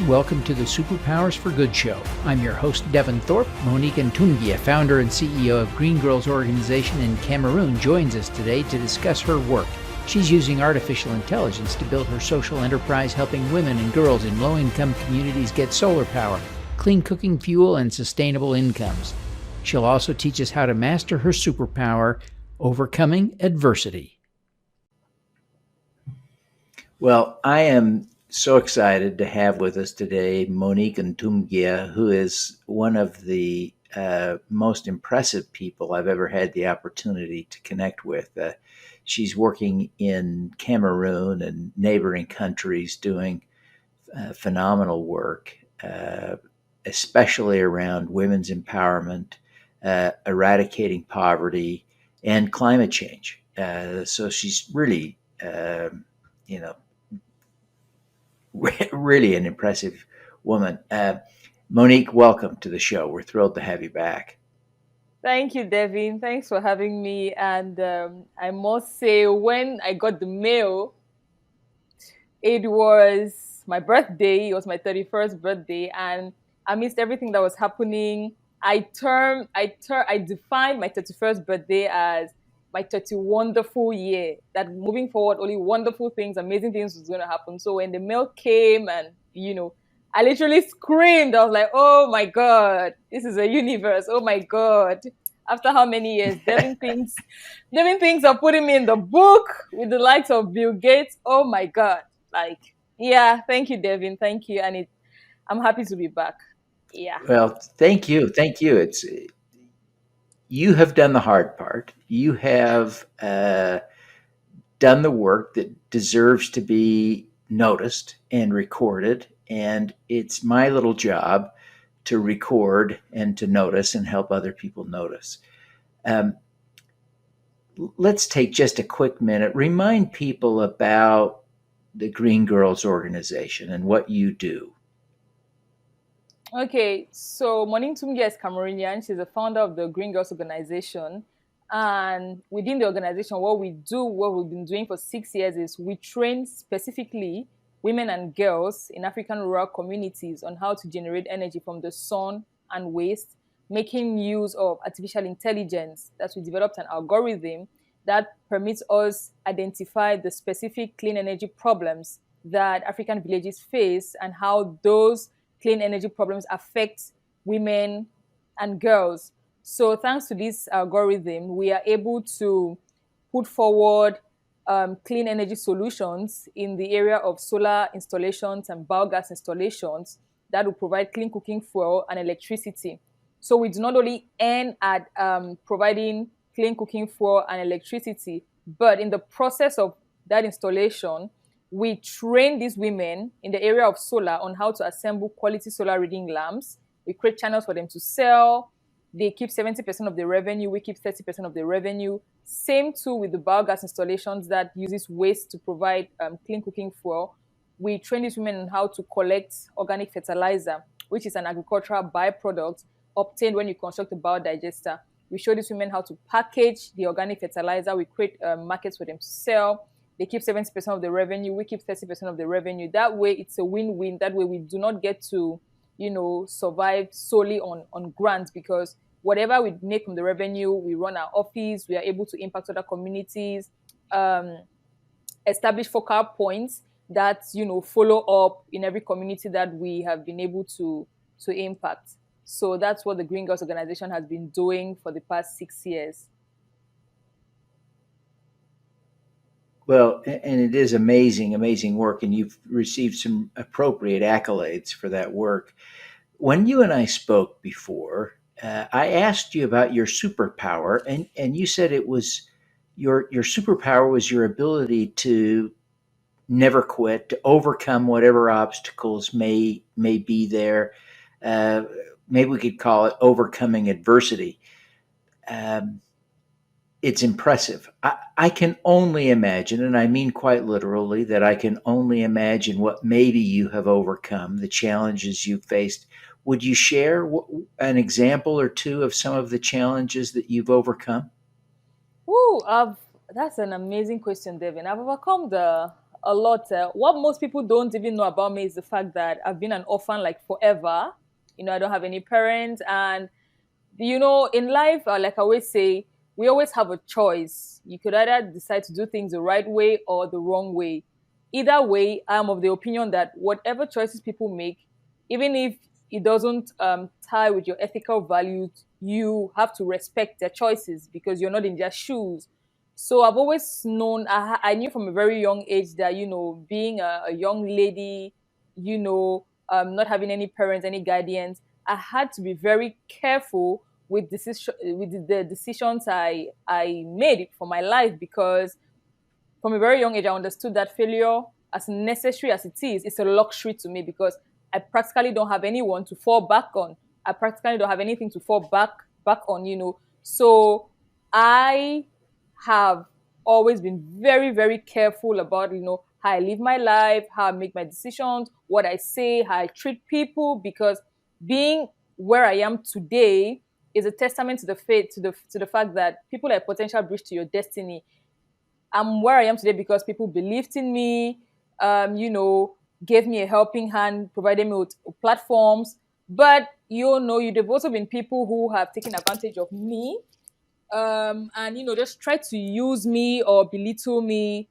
Welcome to the Superpowers for Good show. I'm your host, Devin Thorpe. Monique Ntumngia, founder and CEO of Green Girls Organization in Cameroon, joins us today to discuss her work. She's using artificial intelligence to build her social enterprise, helping women and girls in low-income communities get solar power, clean cooking fuel, and sustainable incomes. She'll also teach us how to master her superpower, overcoming adversity. Well, I am so excited to have with us today Monique Ntumngia, who is one of the most impressive people I've ever had the opportunity to connect with. She's working in Cameroon and neighboring countries doing phenomenal work, especially around women's empowerment, eradicating poverty, and climate change. So she's really, really an impressive woman. Monique, welcome to the show. We're thrilled to have you back. Thank you, Devin. Thanks for having me. And I must say, when I got the mail, it was my birthday. It was my 31st birthday. And amidst everything that was happening, I defined my 31st birthday as my 30 wonderful year, that moving forward, only wonderful things, amazing things was going to happen. So when the mail came and, I literally screamed. I was like, oh my God, this is a universe. Oh my God. After how many years? Devin things are putting me in the book with the likes of Bill Gates. Oh my God. Thank you, Devin. Thank you. And I'm happy to be back. Yeah. Well, thank you. Thank you. You have done the hard part. You have done the work that deserves to be noticed and recorded. And it's my little job to record and to notice and help other people notice. Let's take just a quick minute. Remind people about the Green Girls Organization and what you do. Okay, so Monique Ntumngia is Cameroonian. She's the founder of the Green Girls Organization. And within the organization, what we've been doing for 6 years is we train specifically women and girls in African rural communities on how to generate energy from the sun and waste, making use of artificial intelligence. That we developed an algorithm that permits us identify the specific clean energy problems that African villages face and how those clean energy problems affect women and girls. So thanks to this algorithm, we are able to put forward clean energy solutions in the area of solar installations and biogas installations that will provide clean cooking fuel and electricity. So we do not only aim at providing clean cooking fuel and electricity, but in the process of that installation, we train these women in the area of solar on how to assemble quality solar reading lamps. We create channels for them to sell. They keep 70% of the revenue. We keep 30% of the revenue. Same too with the biogas installations that uses waste to provide clean cooking fuel. We train these women on how to collect organic fertilizer, which is an agricultural byproduct obtained when you construct a biodigester. We show these women how to package the organic fertilizer. We create markets for them to sell. They keep 70% of the revenue. We keep 30% of the revenue. That way, it's a win-win. That way, we do not get to, survive solely on grants, because whatever we make from the revenue, we run our office. We are able to impact other communities, establish focal points that, follow up in every community that we have been able to impact. So that's what the Green Girls Organization has been doing for the past 6 years. Well, and it is amazing work, and you've received some appropriate accolades for that work. When you and I spoke before, I asked you about your superpower, and you said it was your superpower was your ability to never quit, to overcome whatever obstacles may be there. Maybe we could call it overcoming adversity. It's impressive. I can only imagine, and I mean quite literally, that I can only imagine what maybe you have overcome, the challenges you've faced. Would you share an example or two of some of the challenges that you've overcome? That's an amazing question, Devin. I've overcome a lot. What most people don't even know about me is the fact that I've been an orphan like forever. I don't have any parents, and in life, like I always say, we always have a choice. You could either decide to do things the right way or the wrong way. Either way, I'm of the opinion that whatever choices people make, even if it doesn't tie with your ethical values, you have to respect their choices because you're not in their shoes. So I've always known, I knew from a very young age that, being a young lady, not having any parents, any guardians, I had to be very careful with the decisions I made for my life because from a very young age I understood that failure, as necessary as it is, it's a luxury to me because I practically don't have anyone to fall back on. I practically don't have anything to fall back on. So I have always been very, very careful about, how I live my life, how I make my decisions, what I say, how I treat people, because being where I am today is a testament to the faith, to the fact that people are a potential bridge to your destiny. I'm where I am today because people believed in me, gave me a helping hand, provided me with platforms. But you've also been people who have taken advantage of me, and just try to use me or belittle me,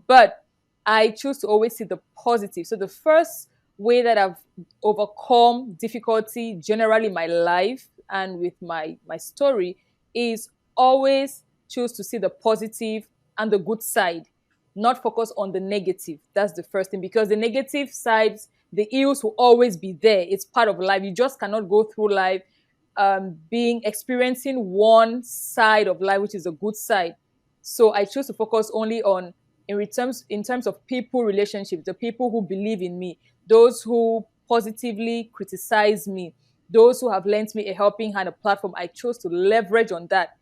but I choose to always see the positive. So the first way that I've overcome difficulty generally in my life and with my story is always choose to see the positive and the good side, not focus on the negative. That's the first thing, because the negative sides, the ills will always be there. It's part of life. You just cannot go through life being experiencing one side of life, which is a good side. So I choose to focus only on in terms of people relationships, the people who believe in me, those who positively criticize me, those who have lent me a helping hand, a platform. I chose to leverage on that.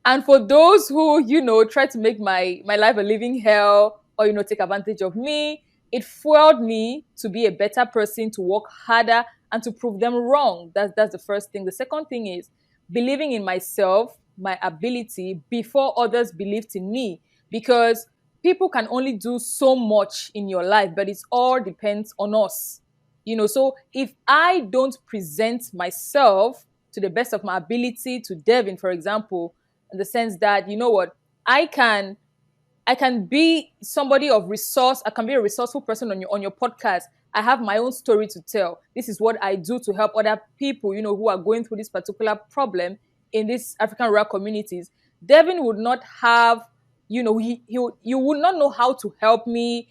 And for those who, try to make my life a living hell, or, take advantage of me, it fueled me to be a better person, to work harder, and to prove them wrong. That's the first thing. The second thing is believing in myself, my ability, before others believed in me. Because people can only do so much in your life, but it all depends on us. So if I don't present myself to the best of my ability to Devin, for example, in the sense that, what, I can I can be somebody of resource. I can be a resourceful person on your podcast. I have my own story to tell. This is what I do to help other people, who are going through this particular problem in these African rural communities. Devin would not have, you would not know how to help me,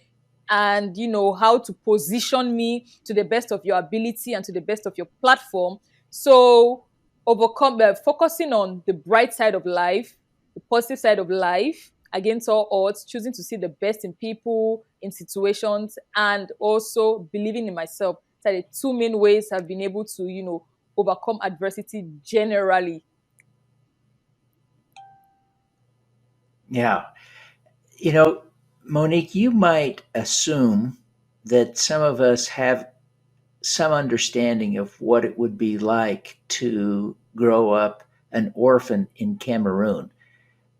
and how to position me to the best of your ability and to the best of your platform. So focusing on the bright side of life, the positive side of life, against all odds, choosing to see the best in people, in situations, and also believing in myself. So the two main ways I've been able to, overcome adversity generally. Yeah. You know, Monique, you might assume that some of us have some understanding of what it would be like to grow up an orphan in Cameroon.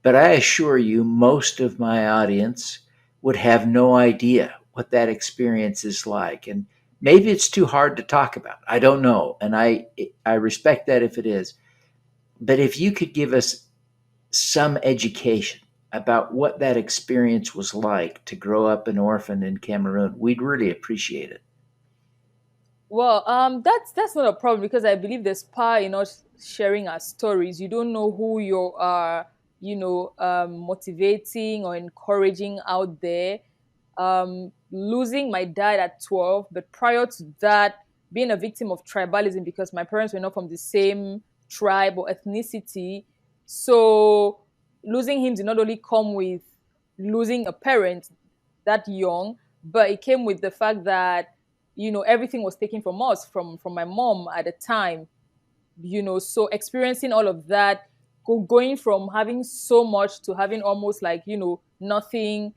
But I assure you, most of my audience would have no idea what that experience is like. And maybe it's too hard to talk about. I don't know. And I respect that if it is. But if you could give us some education about what that experience was like to grow up an orphan in Cameroon, we'd really appreciate it. Well, that's not a problem because I believe there's power in us sharing our stories. You don't know who you are, motivating or encouraging out there. Losing my dad at 12, but prior to that, being a victim of tribalism because my parents were not from the same tribe or ethnicity. So losing him did not only come with losing a parent that young, but it came with the fact that everything was taken from us, from my mom at the time. So experiencing all of that, going from having so much to having almost like nothing,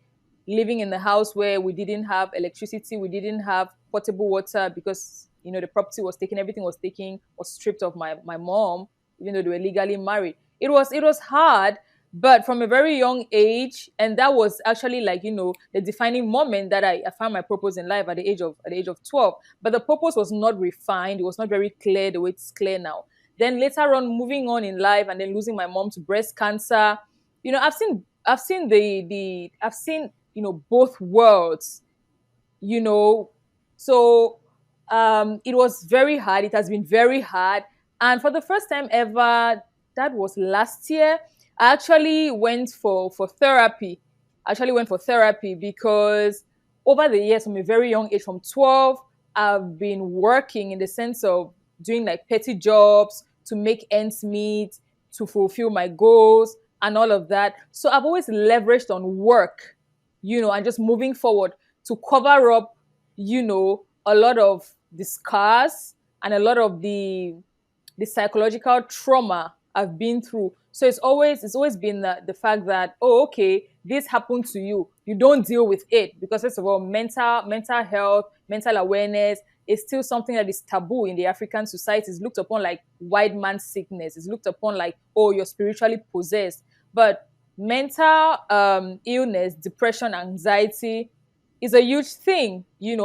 living in the house where we didn't have electricity, we didn't have potable water because the property was taken, everything was taken, was stripped of my mom, even though they were legally married. It was hard, but from a very young age, and that was actually like, the defining moment that I found my purpose in life at the age of 12. But the purpose was not refined, it was not very clear the way it's clear now. Then later on, moving on in life and then losing my mom to breast cancer, I've seen both worlds, you know. So it was very hard. It has been very hard. And for the first time ever, that was last year, I actually went for therapy. I actually went for therapy because over the years, from a very young age, from 12, I've been working in the sense of doing like petty jobs to make ends meet, to fulfill my goals and all of that. So I've always leveraged on work, and just moving forward to cover up, a lot of the scars and a lot of the psychological trauma I've been through. So it's always been the fact that, oh, okay, this happened to you. You don't deal with it because, first of all, mental health, mental awareness is still something that is taboo in the African society. It's looked upon like white man sickness. It's looked upon like, oh, you're spiritually possessed. But mental illness, depression, anxiety is a huge thing.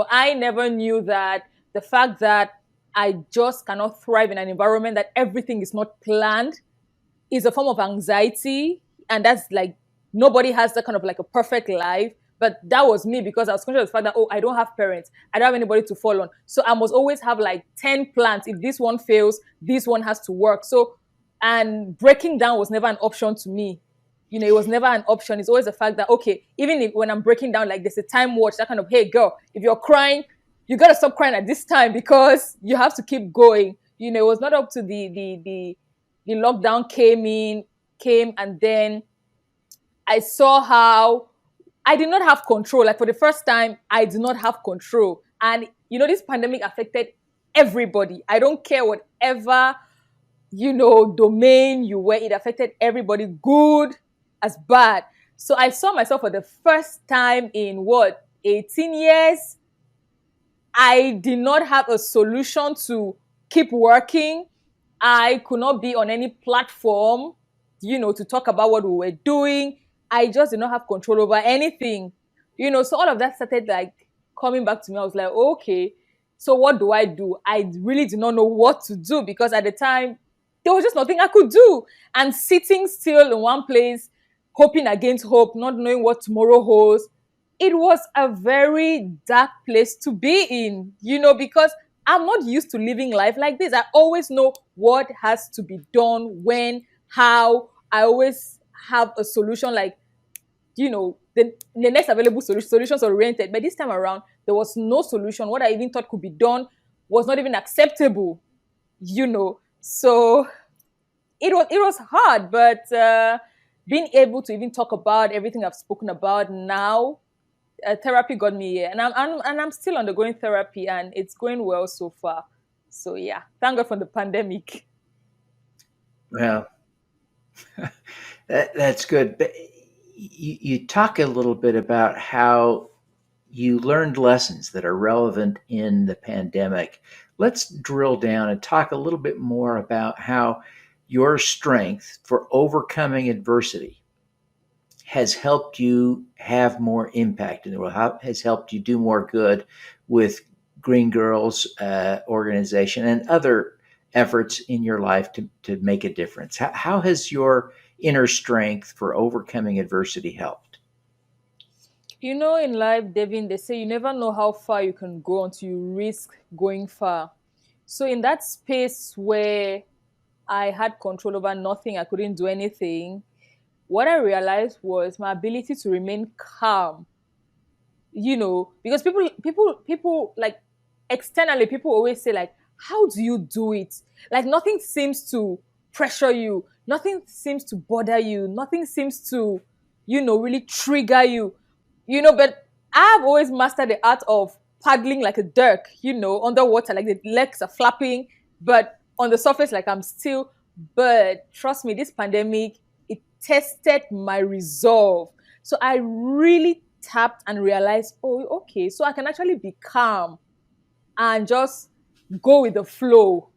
I never knew that the fact that I just cannot thrive in an environment that everything is not planned is a form of anxiety. And that's like, nobody has that kind of like a perfect life. But that was me because I was conscious of the fact that, oh, I don't have parents. I don't have anybody to fall on. So I must always have like 10 plans. If this one fails, this one has to work. So, and breaking down was never an option to me. It was never an option. It's always the fact that, okay, even if when I'm breaking down, like there's a time watch, that kind of, hey, girl, if you're crying, you got to stop crying at this time because you have to keep going. It was not up to the lockdown came, and then I saw how I did not have control. Like for the first time, I did not have control. And this pandemic affected everybody. I don't care whatever, domain you were, it affected everybody, good as bad. So I saw myself for the first time in 18 years. I did not have a solution to keep working. I could not be on any platform, to talk about what we were doing. I just did not have control over anything, So all of that started like coming back to me. I was like, okay, so what do I do? I really did not know what to do because at the time, there was just nothing I could do. And sitting still in one place, hoping against hope, not knowing what tomorrow holds, it was a very dark place to be in, because I'm not used to living life like this. I always know what has to be done, when, how. I always have a solution, like, the next available solutions oriented. But this time around, there was no solution. What I even thought could be done was not even acceptable, So it was hard, but being able to even talk about everything I've spoken about now, therapy got me here, and I'm still undergoing therapy, and it's going well so far. So yeah, thank God for the pandemic. Well, that's good. But you talk a little bit about how you learned lessons that are relevant in the pandemic. Let's drill down and talk a little bit more about how your strength for overcoming adversity has helped you have more impact in the world, how has helped you do more good with Green Girls organization and other efforts in your life to make a difference. How has your inner strength for overcoming adversity helped? In life, Devin, they say you never know how far you can go until you risk going far. So in that space where I had control over nothing, I couldn't do anything, what I realized was my ability to remain calm, because people like, externally, people always say like, how do you do it? Like nothing seems to pressure you, nothing seems to bother you, nothing seems to really trigger you, but I've always mastered the art of paddling like a duck, underwater, like the legs are flapping, but on the surface, like I'm still. But trust me, this pandemic, it tested my resolve. So I really tapped and realized, oh, okay, so I can actually be calm and just go with the flow.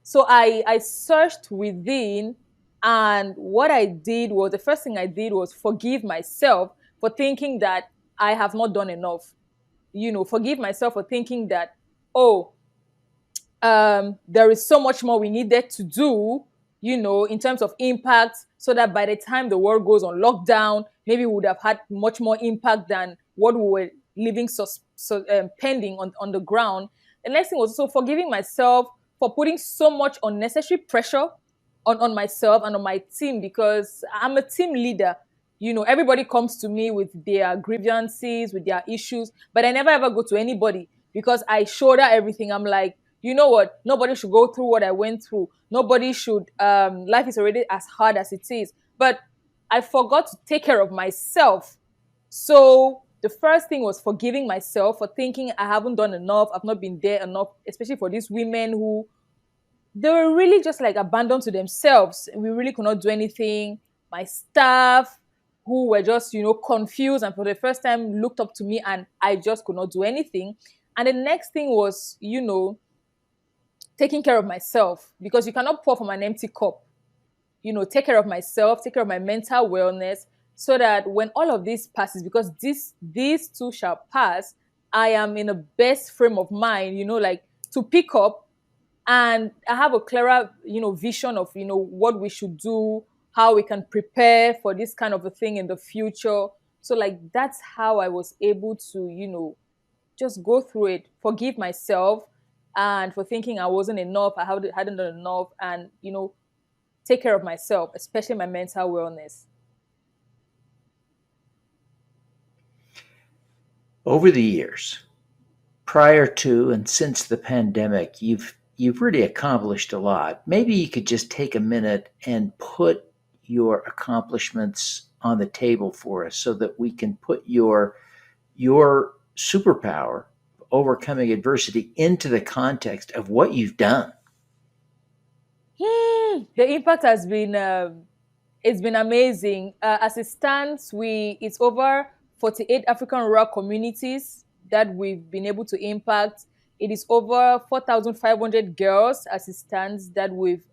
So I searched within And what I did was, the first thing I did was forgive myself for thinking that I have not done enough. Forgive myself for thinking that, oh, there is so much more we needed to do, in terms of impact, so that by the time the world goes on lockdown, maybe we would have had much more impact than what we were leaving pending on the ground. The next thing was also forgiving myself for putting so much unnecessary pressure on myself and on my team, because I'm a team leader. Everybody comes to me with their grievances, with their issues, but I never ever go to anybody because I shoulder everything. I'm like, you know what? Nobody should go through what I went through. Nobody should. Life is already as hard as it is. But I forgot to take care of myself. So the first thing was forgiving myself for thinking I haven't done enough. I've not been there enough, especially for these women who they were really just like abandoned to themselves. We really could not do anything. My staff, who were just, confused and for the first time looked up to me, and I just could not do anything. And the next thing was, taking care of myself, because you cannot pour from an empty cup. Take care of myself, take care of my mental wellness, so that when all of this passes, because these too shall pass, I am in a best frame of mind, like to pick up, and I have a clearer, vision of, what we should do, how we can prepare for this kind of a thing in the future. So like that's how I was able to, just go through it, forgive myself, and for thinking I wasn't enough, I hadn't done enough, and take care of myself, especially my mental wellness. Over the years, prior to and since the pandemic, you've really accomplished a lot. Maybe you could just take a minute and put your accomplishments on the table for us so that we can put your superpower, overcoming adversity, into the context of what you've done. The impact has been it's been amazing. As it stands, it's over 48 African rural communities that we've been able to impact. It is over 4,500 girls as it stands that we've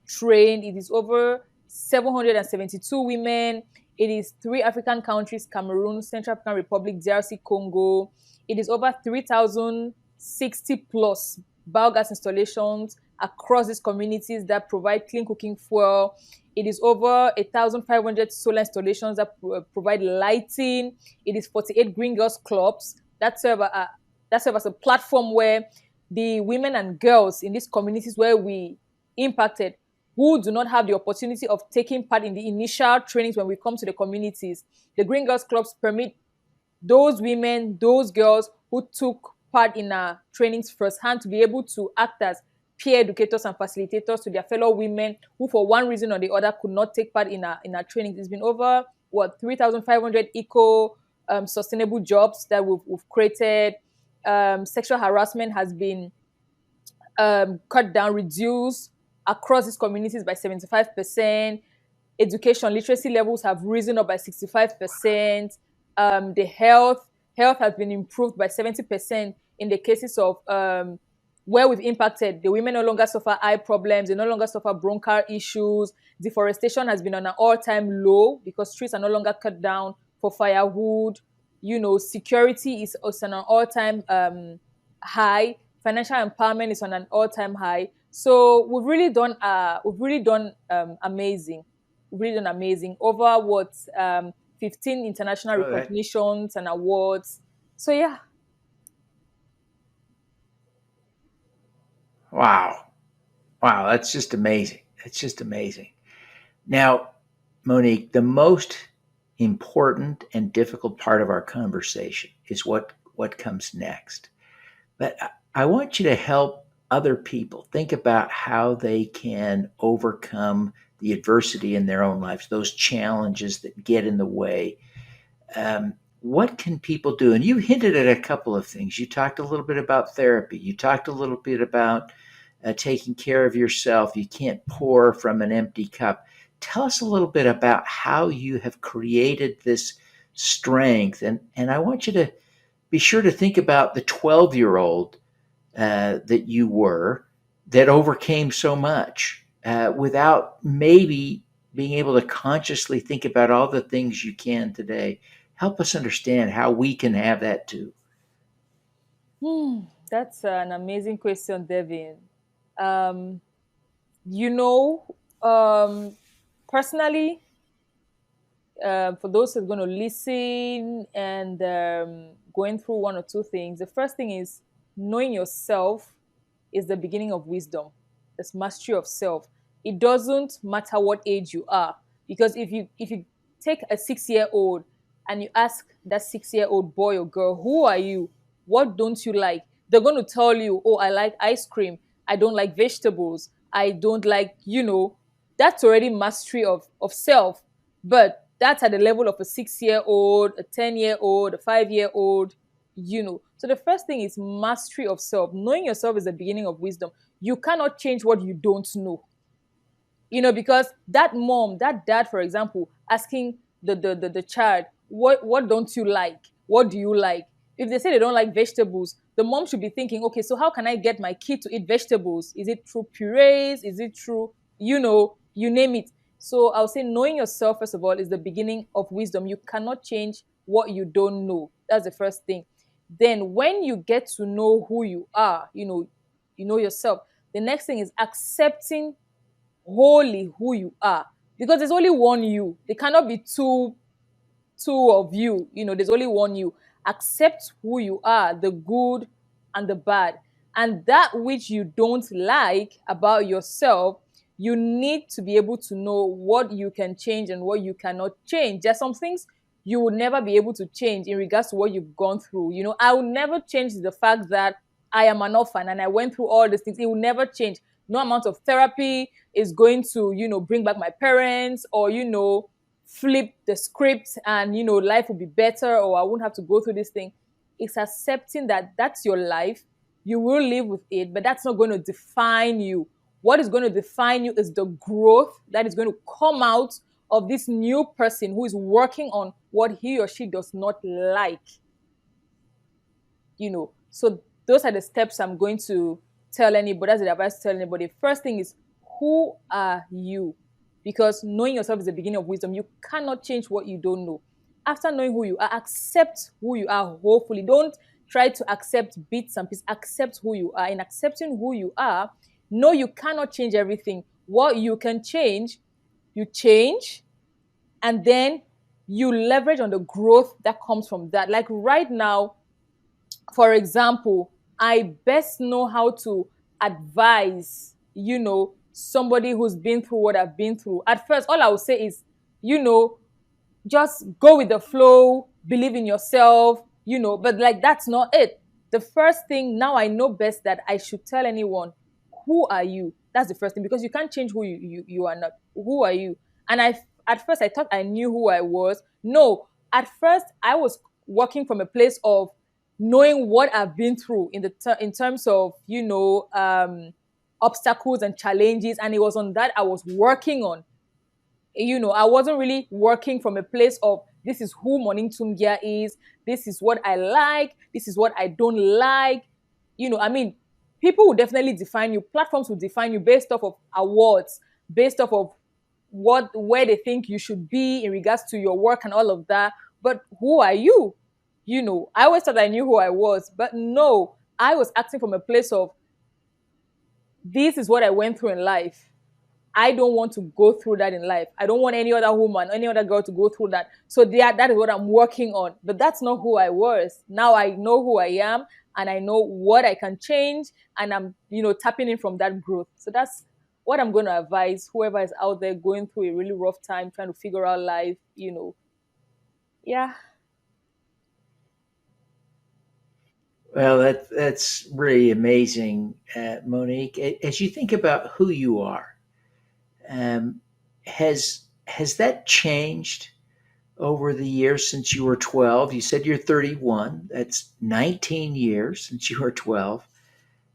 trained. It is over 772 women. It is three African countries: Cameroon, Central African Republic, DRC Congo. It is over 3,060 plus biogas installations across these communities that provide clean cooking fuel. It is over 1,500 solar installations that provide lighting. It is 48 Green Girls clubs that serve as a platform where the women and girls in these communities where we impacted, who do not have the opportunity of taking part in the initial trainings when we come to the communities, the Green Girls clubs permit those women, those girls who took part in our trainings firsthand to be able to act as peer educators and facilitators to their fellow women who, for one reason or the other, could not take part in our trainings. It's been over 3,500 eco sustainable jobs that we've created. Sexual harassment has been cut down, reduced across these communities by 75%. Education literacy levels have risen up by 65%. The health has been improved by 70% in the cases of where we've impacted. The women no longer suffer eye problems. They no longer suffer bronchial issues. Deforestation has been on an all-time low because trees are no longer cut down for firewood. Security is on an all-time high. Financial empowerment is on an all-time high. So we've really done amazing. We've really done amazing. Over 15 international recognitions and awards. So yeah. Wow. That's just amazing. It's just amazing. Now, Monique, the most important and difficult part of our conversation is what comes next. But I want you to help other people think about how they can overcome the adversity in their own lives, those challenges that get in the way. What can people do? And you hinted at a couple of things. You talked a little bit about therapy. You talked a little bit about taking care of yourself. You can't pour from an empty cup. Tell us a little bit about how you have created this strength. And I want you to be sure to think about the 12-year-old that you were that overcame so much. without maybe being able to consciously think about all the things you can today. Help us understand how we can have that too. Hmm, that's an amazing question, Devin. Um, you know, um, personally, for those who are going to listen and going through one or two things, the first thing is knowing yourself is the beginning of wisdom. It's mastery of self. It doesn't matter what age you are, because if you take a 6 year old and you ask that 6 year old boy or girl, who are you? What don't you like? They're going to tell you, oh, I like ice cream. I don't like vegetables. I don't like, that's already mastery of self. But that's at the level of a 6 year old, a 10 year old, a 5 year old, So the first thing is mastery of self. Knowing yourself is the beginning of wisdom. You cannot change what you don't know. Because that mom, that dad, for example, asking the child, what don't you like? What do you like? If they say they don't like vegetables, the mom should be thinking, okay, so how can I get my kid to eat vegetables? Is it through purees? Is it through, you name it? So I'll say knowing yourself, first of all, is the beginning of wisdom. You cannot change what you don't know. That's the first thing. Then when you get to know who you are, you know yourself. The next thing is accepting wholly who you are, because there's only one you. There cannot be two of you. There's only one you. Accept who you are, the good and the bad. And that which you don't like about yourself, you need to be able to know what you can change and what you cannot change. There's some things you will never be able to change in regards to what you've gone through. I will never change the fact that I am an orphan and I went through all these things. It will never change. No amount of therapy is going to, bring back my parents, or, flip the script, and life will be better, or I won't have to go through this thing. It's accepting that that's your life. You will live with it, but that's not going to define you. What is going to define you is the growth that is going to come out of this new person who is working on what he or she does not like. So those are the steps I'm going to tell anybody. That's the advice to tell anybody. First thing is, who are you? Because knowing yourself is the beginning of wisdom. You cannot change what you don't know. After knowing who you are, accept who you are. Hopefully, don't try to accept bits and pieces. Accept who you are. In accepting who you are, no, you cannot change everything. What you can change, you change, and then you leverage on the growth that comes from that. Like right now, for example, I best know how to advise, somebody who's been through what I've been through. At first, all I would say is, you know, just go with the flow, believe in yourself, but like that's not it. The first thing, now I know best that I should tell anyone, who are you? That's the first thing, because you can't change who you are not. Who are you? And at first I thought I knew who I was. No, at first I was working from a place of knowing what I've been through in terms of, obstacles and challenges, and it was on that I was working on. I wasn't really working from a place of, this is who Monique Ntumngia is, this is what I like, this is what I don't like. I mean, people will definitely define you. Platforms will define you based off of awards, based off of where they think you should be in regards to your work and all of that. But who are you? I always thought I knew who I was, but no, I was acting from a place of, this is what I went through in life. I don't want to go through that in life. I don't want any other woman, any other girl to go through that. So that is what I'm working on. But that's not who I was. Now I know who I am, and I know what I can change, and I'm, tapping in from that growth. So that's what I'm going to advise whoever is out there going through a really rough time, trying to figure out life. Yeah. Well, that's really amazing, Monique. As you think about who you are, um, has that changed over the years since you were 12? You said you're 31. That's 19 years since you were 12.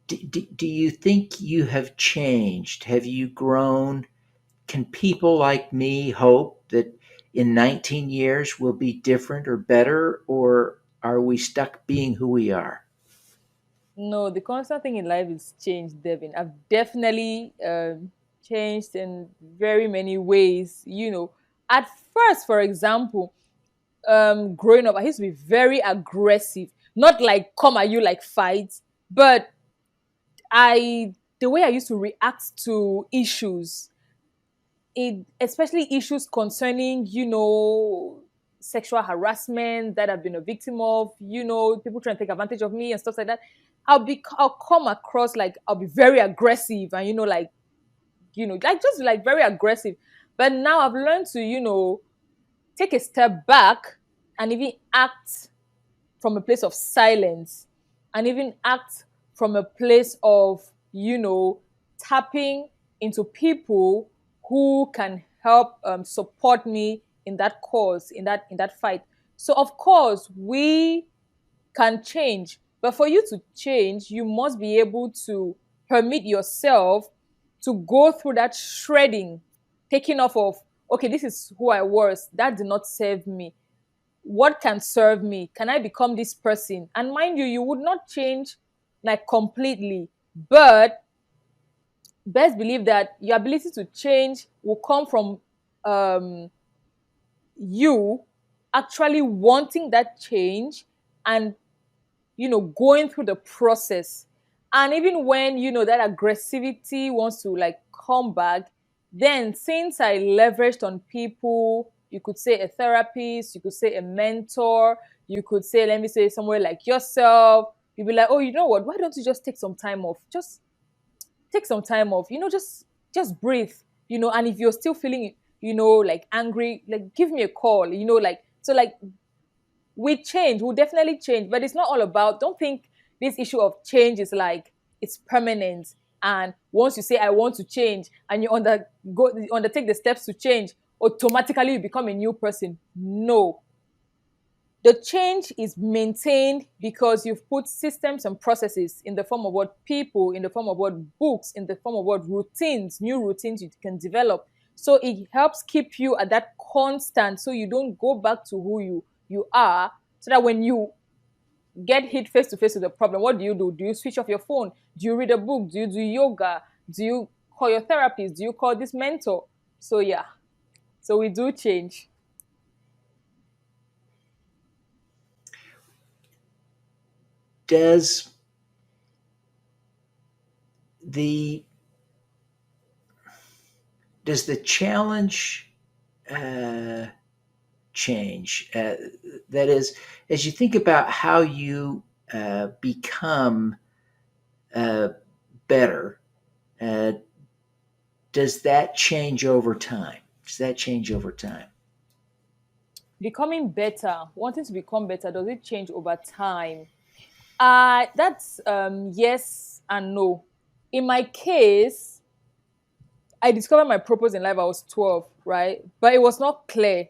Do you think you have changed? Have you grown? Can people like me hope that in 19 years we'll be different or better, or are we stuck being who we are? No, the constant thing in life is change, Devin. I've definitely changed in very many ways. At first, for example, growing up, I used to be very aggressive. Not like come at you like fight, but the way I used to react to issues, especially issues concerning, sexual harassment that I've been a victim of, people trying to take advantage of me and stuff like that. I'll come across like I'll be very aggressive and like just like very aggressive. But now I've learned to, take a step back and even act from a place of silence and even act from a place of, tapping into people who can help support me in that cause, in that fight. So of course we can change, but for you to change, you must be able to permit yourself to go through that shredding, taking off of, okay, this is who I was, that did not serve me, what can serve me, can I become this person? And mind you, you would not change like completely, but best believe that your ability to change will come from um you actually wanting that change and going through the process. And even when that aggressivity wants to like come back, then since I leveraged on people, you could say a therapist, you could say a mentor, you could say, let me say, somewhere like yourself, you'd be like, oh, you know what, why don't you just take some time off, just take some time off, just breathe, and if you're still feeling like angry, like give me a call, like, so like we change, we'll definitely change, but it's not all about, don't think this issue of change is like it's permanent. And once you say I want to change and you undertake the steps to change, automatically you become a new person. No, the change is maintained because you've put systems and processes in the form of what people, in the form of what books, in the form of what routines, new routines you can develop. So it helps keep you at that constant, so you don't go back to who you are. So that when you get hit face to face with the problem, what do? Do you switch off your phone? Do you read a book? Do you do yoga? Do you call your therapist? Do you call this mentor? So yeah, so we do change. Does the does the challenge uh, change? That is, as you think about how you become uh, better, uh, does that change over time? Does that change over time? Becoming better, wanting to become better, does it change over time? That's yes and no. In my case, I discovered my purpose in life. I was 12, right? But it was not clear.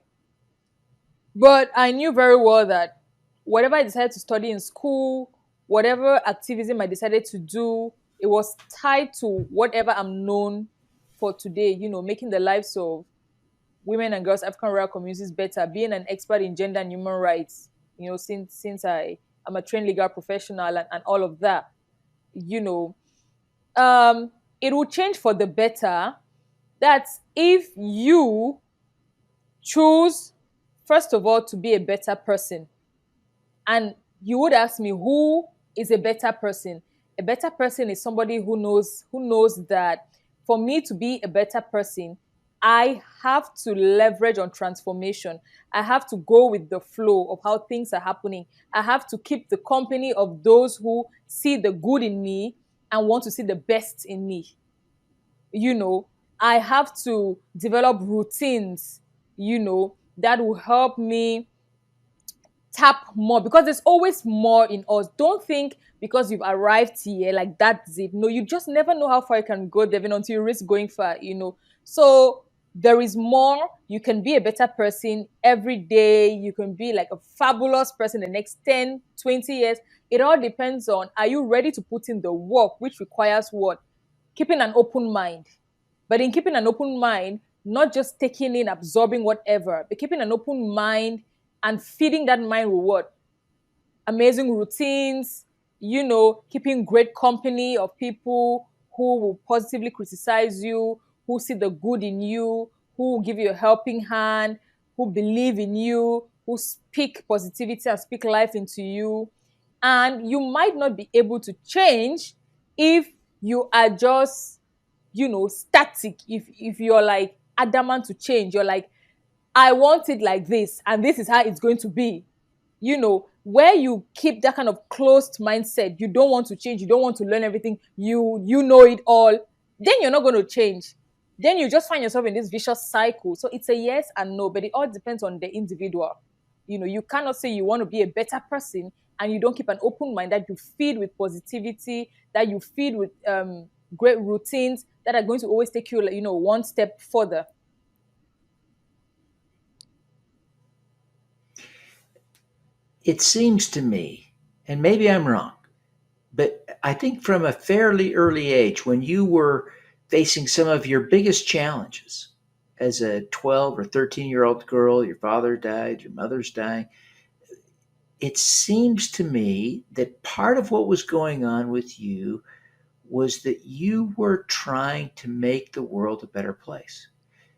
But I knew very well that whatever I decided to study in school, whatever activism I decided to do, it was tied to whatever I'm known for today, making the lives of women and girls, African rural communities better, being an expert in gender and human rights, since I'm a trained legal professional and all of that, you know. It will change for the better. That's if you choose, first of all, to be a better person. And you would ask me, who is a better person? A better person is somebody who knows that for me to be a better person, I have to leverage on transformation. I have to go with the flow of how things are happening. I have to keep the company of those who see the good in me and want to see the best in me. you know I have to develop routines, that will help me tap more, because there's always more in us. Don't think because you've arrived here like that's it. No, you just never know how far you can go, Devin, until you risk going far. So there is more. You can be a better person every day. You can be like a fabulous person the next 10, 20 years. It all depends on, are you ready to put in the work, which requires what? Keeping an open mind. But in keeping an open mind, not just taking in, absorbing whatever, but keeping an open mind and feeding that mind with what? Amazing routines, keeping great company of people who will positively criticize you, who see the good in you, who give you a helping hand, who believe in you, who speak positivity and speak life into you. And you might not be able to change if you are just, static. If you're like adamant to change, you're like, I want it like this, and this is how it's going to be. Where you keep that kind of closed mindset, you don't want to change, you don't want to learn everything, you know it all, then you're not going to change. Then you just find yourself in this vicious cycle. So it's a yes and no, but it all depends on the individual. You cannot say you want to be a better person and you don't keep an open mind that you feed with positivity, that you feed with great routines that are going to always take you, one step further. It seems to me, and maybe I'm wrong, but I think from a fairly early age, when you were facing some of your biggest challenges as a 12 or 13-year-old girl, your father died, your mother's dying, it seems to me that part of what was going on with you was that you were trying to make the world a better place.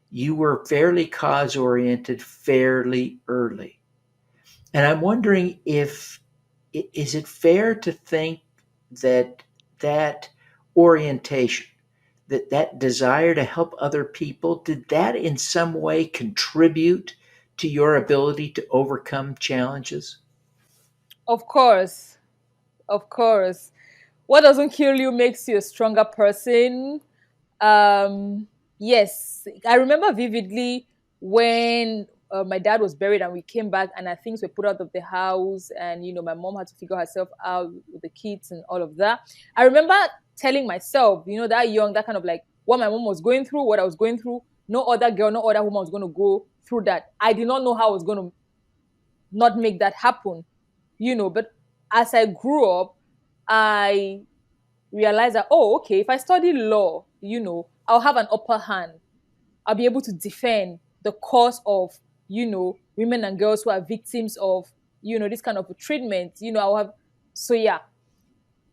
You were fairly cause oriented fairly early. And I'm wondering if is it fair to think that that orientation, that desire to help other people, did that in some way contribute to your ability to overcome challenges? Of course. Of course. What doesn't kill you makes you a stronger person. Um, yes, I remember vividly when my dad was buried and we came back and our things were put out of the house, and my mom had to figure herself out with the kids and all of that. I remember telling myself, that young, that kind of like what my mom was going through, what I was going through. No other girl, no other woman was going to go through that. I did not know how I was going to not make that happen, But as I grew up, I realized that, oh, okay, if I study law, I'll have an upper hand. I'll be able to defend the cause of, women and girls who are victims of, this kind of treatment. I'll have, so yeah,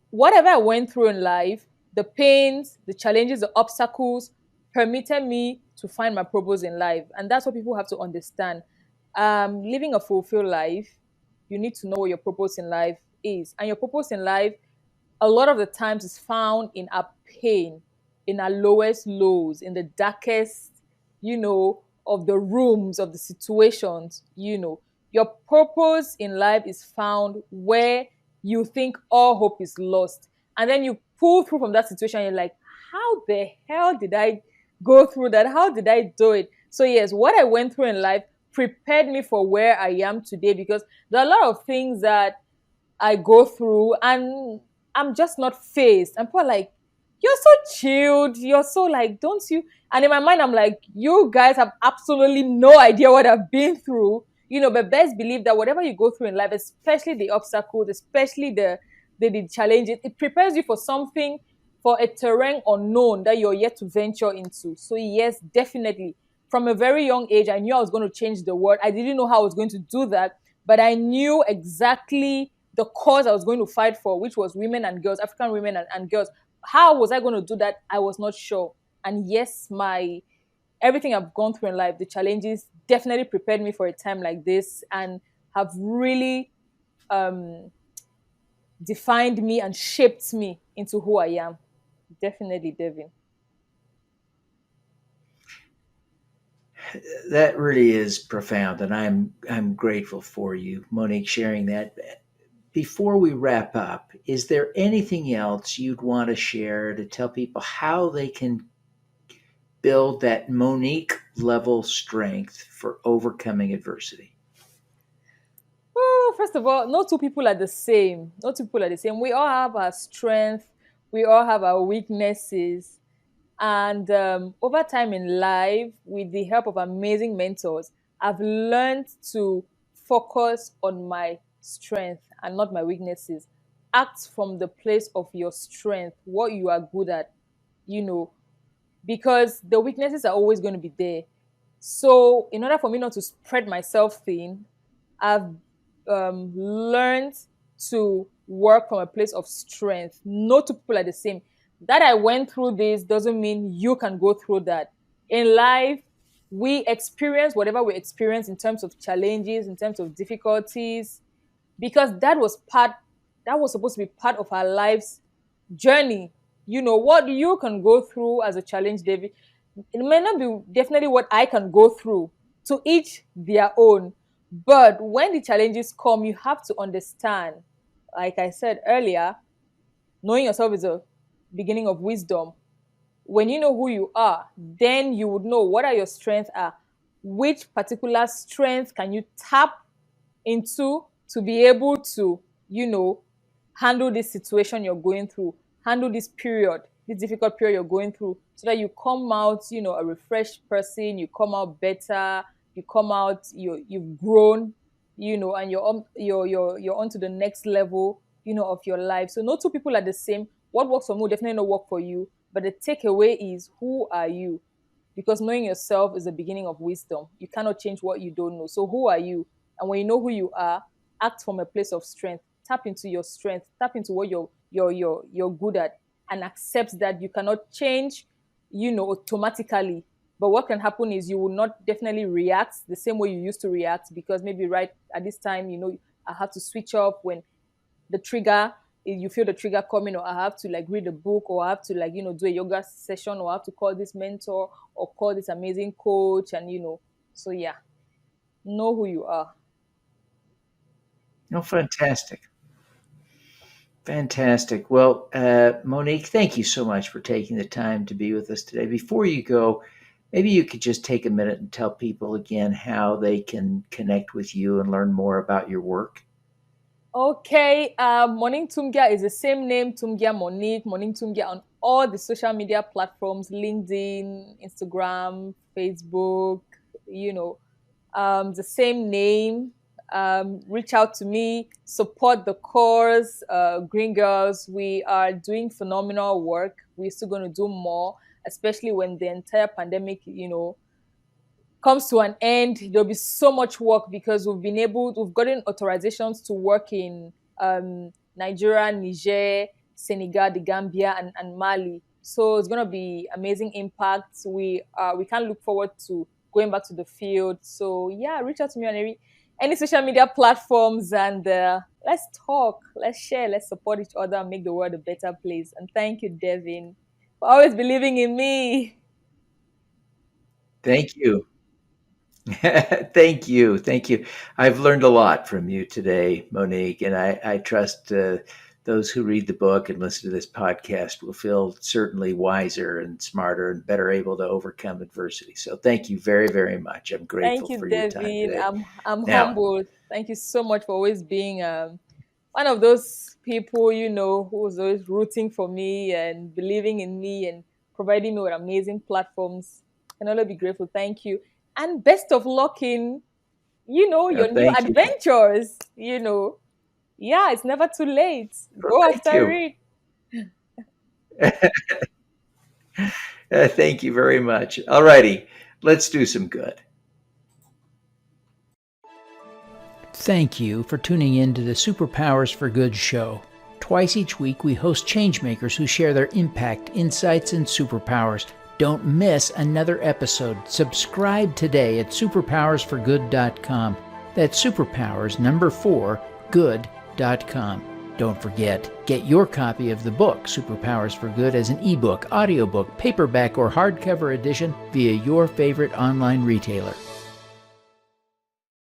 whatever I went through in life, the pains, the challenges, the obstacles permitted me to find my purpose in life. And that's what people have to understand. Living a fulfilled life, you need to know what your purpose in life is. And your purpose in life, a lot of the times, is found in our pain, in our lowest lows, in the darkest, of the rooms, of the situations. Your purpose in life is found where you think all hope is lost. And then you pull through from that situation, and you're like, how the hell did I go through that? How did I do it? So, yes, what I went through in life prepared me for where I am today, because there are a lot of things that I go through and I'm just not phased. And people are like, you're so chilled. You're so like, don't you? And in my mind, I'm like, you guys have absolutely no idea what I've been through. But best believe that whatever you go through in life, especially the obstacles, especially the challenges, it prepares you for something, for a terrain unknown that you're yet to venture into. So yes, definitely. From a very young age, I knew I was going to change the world. I didn't know how I was going to do that, but I knew exactly the cause I was going to fight for, which was women and girls, African women and girls. How was I going to do that? I was not sure. And yes, my everything I've gone through in life, the challenges definitely prepared me for a time like this and have really um, defined me and shaped me into who I am. Definitely, Devin. That really is profound, and I'm grateful for you, Monique, sharing that. Before we wrap up, is there anything else you'd want to share to tell people how they can build that Monique level strength for overcoming adversity? Oh, first of all, no two people are the same. No two people are the same. We all have our strength. We all have our weaknesses. And over time in life, with the help of amazing mentors, I've learned to focus on my strength and not my weaknesses. Act from the place of your strength, what you are good at, you know, because the weaknesses are always going to be there. So, in order for me not to spread myself thin, I've learned to work from a place of strength. No two people are the same. that I went through this doesn't mean you can go through that. In life, we experience whatever we experience in terms of challenges, in terms of difficulties, because that was supposed to be part of our lives journey. What you can go through as a challenge, David, it may not be definitely what I can go through. To each their own. But when the challenges come, you have to understand, like I said earlier, knowing yourself is a beginning of wisdom. When you know who you are, then you would know what are your strengths are. Which particular strength can you tap into to be able to, handle this situation you're going through, handle this period, this difficult period you're going through, so that you come out, a refreshed person, you come out better, you come out, you've grown, and you're on to the next level, of your life. So no two people are the same. What works for me will definitely not work for you. But the takeaway is, who are you? Because knowing yourself is the beginning of wisdom. You cannot change what you don't know. So who are you? And when you know who you are, act from a place of strength. Tap into your strength. Tap into what you're good at, and accept that you cannot change, automatically. But what can happen is you will not definitely react the same way you used to react, because maybe right at this time, I have to switch off when the trigger, you feel the trigger coming, or I have to like read a book, or I have to like, do a yoga session, or I have to call this mentor or call this amazing coach. And so yeah, know who you are. Oh, fantastic. Fantastic. Well, Monique, thank you so much for taking the time to be with us today. Before you go, maybe you could just take a minute and tell people again how they can connect with you and learn more about your work. Okay, Monique Ntumngia is the same name, Ntumngia Monique Ntumngia on all the social media platforms, LinkedIn, Instagram, Facebook, the same name. Reach out to me, support the cause, Green Girls. We are doing phenomenal work. We're still going to do more, especially when the entire pandemic, comes to an end. There'll be so much work, because we've gotten authorizations to work in Nigeria, Niger, Senegal, the Gambia, and Mali. So it's going to be amazing impact. We can look forward to going back to the field. So yeah, reach out to me on any social media platforms, and let's talk, let's share, let's support each other, and make the world a better place. And thank you, Devin, for always believing in me. Thank you. Thank you. Thank you. I've learned a lot from you today, Monique, and I trust those who read the book and listen to this podcast will feel certainly wiser and smarter and better able to overcome adversity. So thank you very, very much. I'm Thank grateful you, for your time Devin. today. I'm Now, humbled. Thank you so much for always being one of those people, who's always rooting for me and believing in me and providing me with amazing platforms. I can only be grateful. Thank you. And best of luck in, your new thank you. adventures. Yeah, it's never too late. Well, Go thank after you. it. Thank you very much. All righty. Let's do some good. Thank you for tuning in to the Superpowers for Good show. Twice each week, we host changemakers who share their impact, insights, and superpowers. Don't miss another episode. Subscribe today at superpowersforgood.com. That's superpowers, number 4, good.com. Don't forget, get your copy of the book, Superpowers for Good, as an ebook, audiobook, paperback, or hardcover edition via your favorite online retailer.